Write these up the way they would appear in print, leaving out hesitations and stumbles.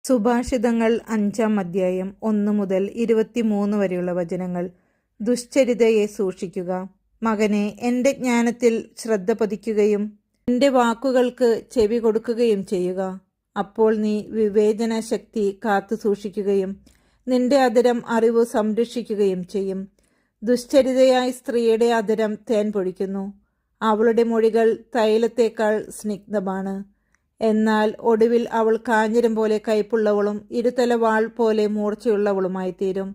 സുഭാഷിതങ്ങൾ 5-ാം അധ്യായം 1 മുതൽ 23 വരെയുള്ള വചനങ്ങൾ. ദുശ്ചരിതയെ സൂക്ഷിക്കുക. മകനെ, എൻ്റെ ജ്ഞാനത്തിൽ ശ്രദ്ധ പതിക്കുകയും എൻ്റെ വാക്കുകൾക്ക് ചെവി കൊടുക്കുകയും ചെയ്യുക. അപ്പോൾ നീ വിവേചന ശക്തി കാത്തു സൂക്ഷിക്കുകയും നിന്റെ അധരം അറിവ് സംരക്ഷിക്കുകയും ചെയ്യും. ദുശ്ചരിതയായ സ്ത്രീയുടെ അധരം തേൻ പൊഴിക്കുന്നു. അവളുടെ മൊഴികൾ തൈലത്തേക്കാൾ സ്നിഗ്ധമാണ്. എന്നാൽ ഒടുവിൽ അവൾ കാഞ്ഞിരം പോലെ കയ്പുള്ളവളും ഇരുതല വാൾ പോലെ മൂർച്ചയുള്ളവളുമായി തീരും.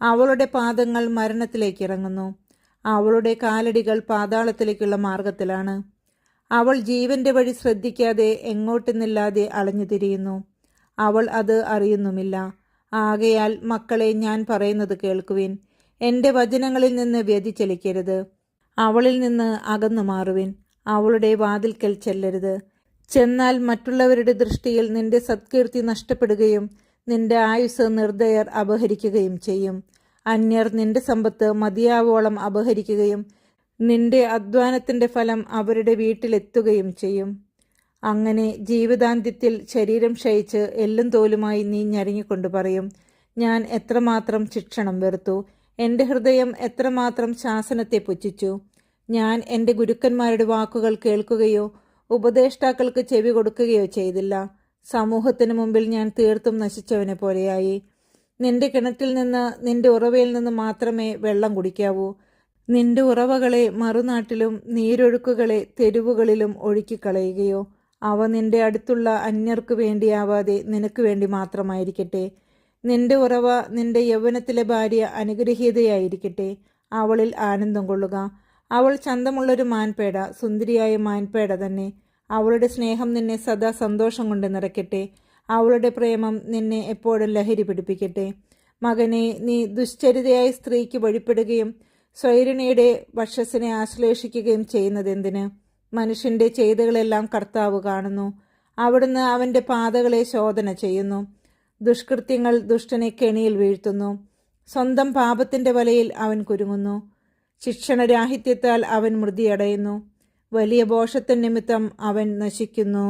അവളുടെ പാദങ്ങൾ മരണത്തിലേക്ക് ഇറങ്ങുന്നു. അവളുടെ കാലടികൾ പാതാളത്തിലേക്കുള്ള മാർഗത്തിലാണ്. അവൾ ജീവന്റെ വഴി ശ്രദ്ധിക്കാതെ എങ്ങോട്ടെന്നില്ലാതെ അലഞ്ഞു തിരിയുന്നു. അവൾ അത് അറിയുന്നുമില്ല. ആകയാൽ മക്കളെ, ഞാൻ പറയുന്നത് കേൾക്കുവിൻ. എൻ്റെ വചനങ്ങളിൽ നിന്ന് വ്യതിചലിക്കരുത്. അവളിൽ നിന്ന് അകന്നു മാറുവിൻ. അവളുടെ വാതിൽക്കൽ ചെല്ലരുത്. ചെന്നാൽ മറ്റുള്ളവരുടെ ദൃഷ്ടിയിൽ നിന്റെ സത്കീർത്തി നഷ്ടപ്പെടുകയും നിന്റെ ആയുസ് നിർദ്ദയർ അപഹരിക്കുകയും ചെയ്യും. അന്യർ നിന്റെ സമ്പത്ത് മതിയാവോളം അപഹരിക്കുകയും നിന്റെ അധ്വാനത്തിൻ്റെ ഫലം അവരുടെ വീട്ടിലെത്തുകയും ചെയ്യും. അങ്ങനെ ജീവിതാന്ത്യത്തിൽ ശരീരം ക്ഷയിച്ച് എല്ലും തോലുമായി നീ ഞെരുങ്ങിക്കൊണ്ട് പറയും, ഞാൻ എത്രമാത്രം ശിക്ഷണം വെറുത്തു, എൻ്റെ ഹൃദയം എത്രമാത്രം ശാസനത്തെ പുച്ഛിച്ചു. ഞാൻ എൻ്റെ ഗുരുക്കന്മാരുടെ വാക്കുകൾ കേൾക്കുകയോ ഉപദേഷ്ടാക്കൾക്ക് ചെവി കൊടുക്കുകയോ ചെയ്തില്ല. സമൂഹത്തിന് മുമ്പിൽ ഞാൻ തീർത്തും നശിച്ചവനെ പോലെയായി. നിന്റെ കിണറ്റിൽ നിന്ന്, നിന്റെ ഉറവയിൽ നിന്ന് മാത്രമേ വെള്ളം കുടിക്കാവൂ. നിന്റെ ഉറവകളെ മറുനാട്ടിലും നീരൊഴുക്കുകളെ തെരുവുകളിലും ഒഴുക്കിക്കളയുകയോ. അവ നിന്റെ അടുത്തുള്ള അന്യർക്കു വേണ്ടിയാവാതെ നിനക്ക് വേണ്ടി മാത്രമായിരിക്കട്ടെ. നിന്റെ ഉറവ നിന്റെ യൗവനത്തിലെ ഭാര്യ അനുഗ്രഹീതയായിരിക്കട്ടെ. അവളിൽ ആനന്ദം കൊള്ളുക. അവൾ ചന്തമുള്ളൊരു മാൻപേട, സുന്ദരിയായ മാൻപേട തന്നെ. അവളുടെ സ്നേഹം നിന്നെ സദാ സന്തോഷം കൊണ്ട് നിറയ്ക്കട്ടെ. അവളുടെ പ്രേമം നിന്നെ എപ്പോഴും ലഹരി പിടിപ്പിക്കട്ടെ. മകനെ, നീ ദുശ്ചരിതയായ സ്ത്രീക്ക് വഴിപ്പെടുകയും സ്വൈരിണിയുടെ വക്ഷസ്സിനെ ആശ്ലേഷിക്കുകയും ചെയ്യുന്നതെന്തിന്? മനുഷ്യന്റെ ചെയ്തികളെല്ലാം കർത്താവ് കാണുന്നു. അവിടുന്ന് അവൻ്റെ പാതകളെ ശോധന ചെയ്യുന്നു. ദുഷ്കൃത്യങ്ങൾ ദുഷ്ടനെ കെണിയിൽ വീഴ്ത്തുന്നു. സ്വന്തം പാപത്തിൻ്റെ വലയിൽ അവൻ കുരുങ്ങുന്നു. ശിക്ഷണരാഹിത്യത്താൽ അവൻ മൃതിയടയുന്നു. വലിയ ഭോഷത്വ നിമിത്തം അവൻ നശിക്കുന്നു.